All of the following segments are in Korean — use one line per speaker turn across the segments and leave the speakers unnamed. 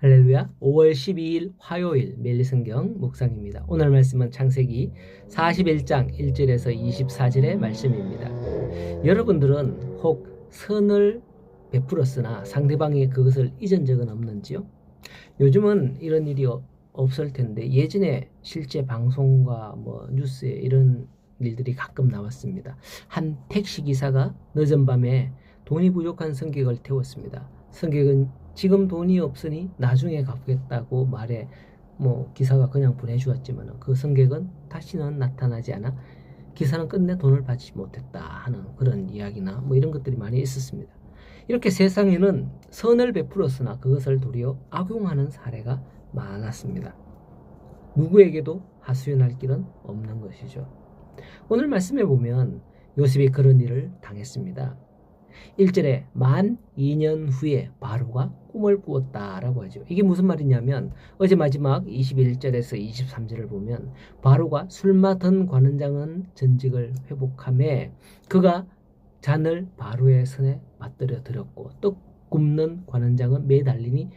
할렐루야. 5월 12일 화요일 멜리성경 묵상입니다. 오늘 말씀은 창세기 41장 1절에서 24절의 말씀입니다. 여러분들은 혹 선을 베풀었으나 상대방이 그것을 잊은 적은 없는지요? 요즘은 이런 일이 없을 텐데 예전에 실제 방송과 뉴스에 이런 일들이 가끔 나왔습니다. 한 택시기사가 늦은 밤에 돈이 부족한 승객을 태웠습니다. 승객은 지금 돈이 없으니 나중에 갚겠다고 말해 기사가 그냥 보내주었지만 그 승객은 다시는 나타나지 않아 기사는 끝내 돈을 받지 못했다 하는 그런 이야기나 이런 것들이 많이 있었습니다. 이렇게 세상에는 선을 베풀었으나 그것을 도리어 악용하는 사례가 많았습니다. 누구에게도 하소연할 길은 없는 것이죠. 오늘 말씀해 보면 요셉이 그런 일을 당했습니다. 1절에 만 2년 후에 바로가 꿈을 꾸었다라고 하죠. 이게 무슨 말이냐면 어제 마지막 21절에서 23절을 보면 바로가 술 맡은 관원장은 전직을 회복하며 그가 잔을 바로의 손에 맞들여 드렸고 떡 굽는 관원장은 매달리니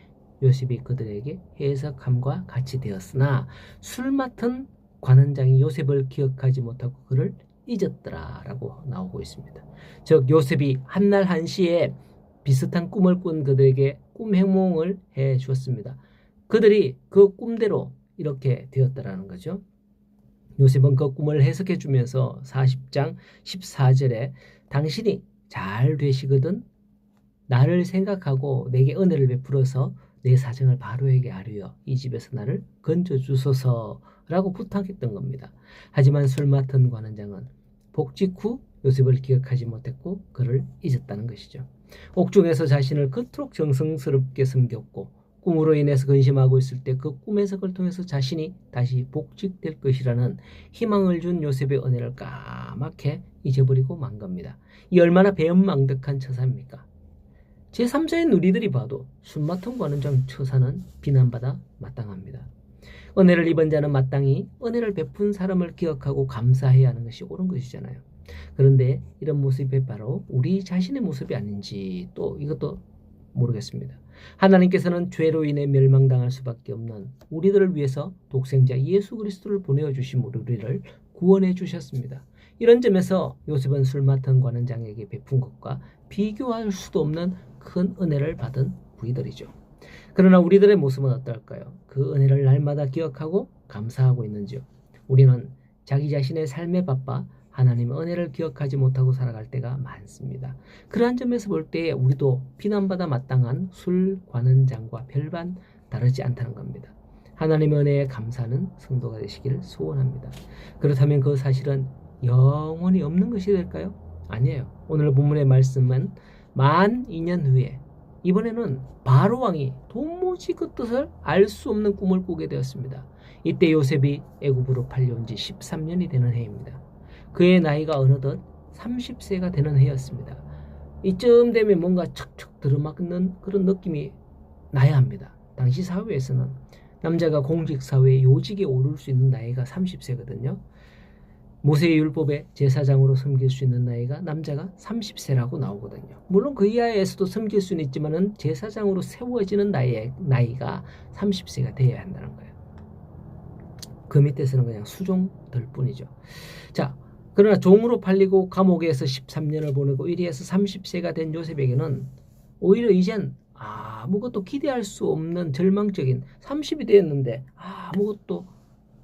요셉이 그들에게 해석함과 같이 되었으나 술 맡은 관원장이 요셉을 기억하지 못하고 그를 잊었더라라고 나오고 있습니다. 즉 요셉이 한날 한시에 비슷한 꿈을 꾼 그들에게 꿈 해몽을 해 주었습니다. 그들이 그 꿈대로 이렇게 되었더라는 거죠. 요셉은 그 꿈을 해석해 주면서 40장 14절에 당신이 잘 되시거든 나를 생각하고 내게 은혜를 베풀어서 내 사정을 바로에게 아뢰어 이 집에서 나를 건져주소서라고 부탁했던 겁니다. 하지만 술 맡은 관원장은 복직 후 요셉을 기억하지 못했고 그를 잊었다는 것이죠. 옥중에서 자신을 그토록 정성스럽게 섬겼고 꿈으로 인해서 근심하고 있을 때 그 꿈 해석을 통해서 자신이 다시 복직될 것이라는 희망을 준 요셉의 은혜를 까맣게 잊어버리고 만 겁니다. 이 얼마나 배은망덕한 처사입니까? 제3자인 우리들이 봐도 술 맡은 관원장 처사는 비난받아 마땅합니다. 은혜를 입은 자는 마땅히 은혜를 베푼 사람을 기억하고 감사해야 하는 것이 옳은 것이잖아요. 그런데 이런 모습이 바로 우리 자신의 모습이 아닌지 또 이것도 모르겠습니다. 하나님께서는 죄로 인해 멸망당할 수밖에 없는 우리들을 위해서 독생자 예수 그리스도를 보내주신 우리를 구원해 주셨습니다. 이런 점에서 요셉은 술 맡은 관원장에게 베푼 것과 비교할 수도 없는 큰 은혜를 받은 부이들이죠. 그러나 우리들의 모습은 어떨까요? 그 은혜를 날마다 기억하고 감사하고 있는지요? 우리는 자기 자신의 삶에 바빠 하나님의 은혜를 기억하지 못하고 살아갈 때가 많습니다. 그러한 점에서 볼 때 우리도 비난받아 마땅한 술 관원장과 별반 다르지 않다는 겁니다. 하나님의 은혜에 감사하는 성도가 되시기를 소원합니다. 그렇다면 그 사실은 영원히 없는 것이 될까요? 아니에요. 오늘 본문의 말씀은 만 2년 후에 이번에는 바로 왕이 도무지 그 뜻을 알 수 없는 꿈을 꾸게 되었습니다. 이때 요셉이 애굽으로 팔려온 지 13년이 되는 해입니다. 그의 나이가 어느덧 30세가 되는 해였습니다. 이쯤 되면 뭔가 척척 들어맞는 그런 느낌이 나야 합니다. 당시 사회에서는 남자가 공직사회에 요직에 오를 수 있는 나이가 30세거든요. 모세의 율법에 제사장으로 섬길 수 있는 나이가 남자가 30세라고 나오거든요. 물론 그 이하에서도 섬길 수는 있지만은 제사장으로 세워지는 나이가 30세가 되어야 한다는 거예요. 그 밑에서는 그냥 수종들 뿐이죠. 자, 그러나 종으로 팔리고 감옥에서 13년을 보내고 이리해서 30세가 된 요셉에게는 오히려 이젠 아무것도 기대할 수 없는 절망적인 30이 되었는데 아무것도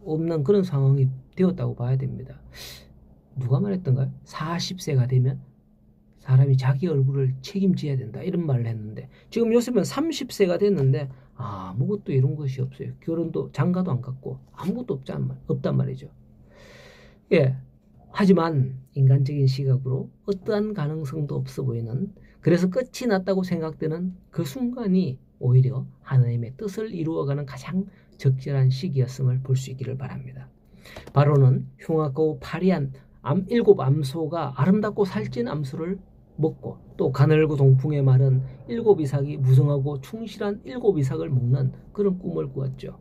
없는 그런 상황이 되었다고 봐야 됩니다. 누가 말했던가요? 40세가 되면 사람이 자기 얼굴을 책임져야 된다 이런 말을 했는데 지금 요셉은 30세가 됐는데 아무것도 이런 것이 없어요. 결혼도 장가도 안 갔고 아무것도 없단 말이죠. 예. 하지만 인간적인 시각으로 어떠한 가능성도 없어 보이는 그래서 끝이 났다고 생각되는 그 순간이 오히려 하나님의 뜻을 이루어가는 가장 적절한 시기였음을 볼 수 있기를 바랍니다. 바로는 흉악하고 파리한 7 암소가 아름답고 살찐 암소를 먹고 또 가늘고 동풍에 마른 7 이삭이 무성하고 충실한 7 이삭을 먹는 그런 꿈을 꾸었죠.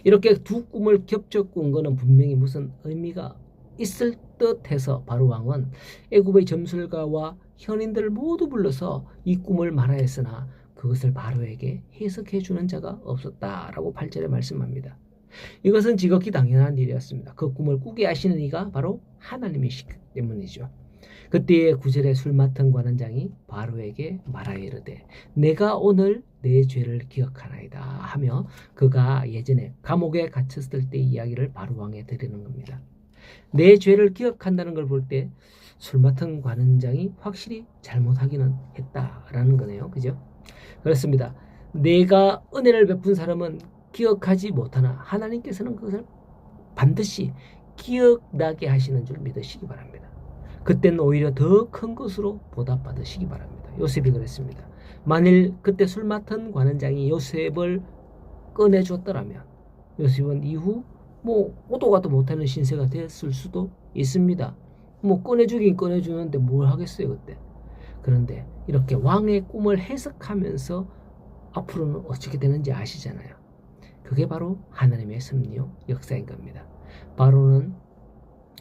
이렇게 두 꿈을 겹쳐 꾼 것은 분명히 무슨 의미가 있을 듯해서 바로 왕은 애굽의 점술가와 현인들을 모두 불러서 이 꿈을 말하였으나 그 그것을 바로에게 해석해 주는 자가 없었다라고 8절에 말씀합니다. 이것은 지극히 당연한 일이었습니다. 그 꿈을 꾸게 하시는 이가 바로 하나님이시기 때문이죠. 그때의 9절에 술 맡은 관원장이 바로에게 말하여 이르되 내가 오늘 내 죄를 기억하나이다 하며 그가 예전에 감옥에 갇혔을 때 이야기를 바로 왕에 드리는 겁니다. 내 죄를 기억한다는 걸 볼 때 술 맡은 관원장이 확실히 잘못하기는 했다라는 거네요. 그죠? 그렇습니다. 내가 은혜를 베푼 사람은 기억하지 못하나 하나님께서는 그것을 반드시 기억나게 하시는 줄 믿으시기 바랍니다. 그때는 오히려 더 큰 것으로 보답받으시기 바랍니다. 요셉이 그랬습니다. 만일 그때 술 맡은 관원장이 요셉을 꺼내줬더라면 요셉은 이후 오도 가도 못하는 신세가 됐을 수도 있습니다. 꺼내주긴 꺼내주는데 뭘 하겠어요 그때. 그런데 이렇게 왕의 꿈을 해석하면서 앞으로는 어떻게 되는지 아시잖아요. 그게 바로 하나님의 섭리요 역사인 겁니다. 바로는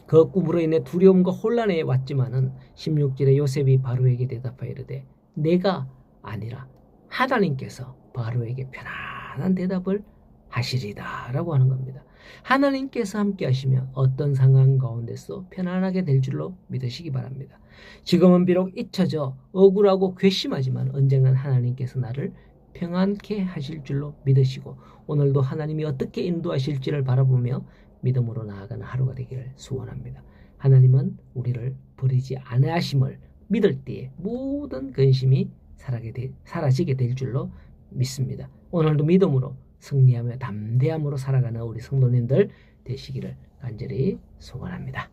그 꿈으로 인해 두려움과 혼란에 왔지만은 16절에 요셉이 바로에게 대답하여 이르되 내가 아니라 하나님께서 바로에게 편안한 대답을 하시리다 라고 하는 겁니다. 하나님께서 함께 하시면 어떤 상황 가운데서 편안하게 될 줄로 믿으시기 바랍니다. 지금은 비록 잊혀져 억울하고 괘씸하지만 언젠간 하나님께서 나를 평안케 하실 줄로 믿으시고 오늘도 하나님이 어떻게 인도하실지를 바라보며 믿음으로 나아가는 하루가 되기를 소원합니다. 하나님은 우리를 버리지 아니하심을 믿을 때에 모든 근심이 사라지게 될 줄로 믿습니다. 오늘도 믿음으로 승리하며 담대함으로 살아가는 우리 성도님들 되시기를 간절히 소원합니다.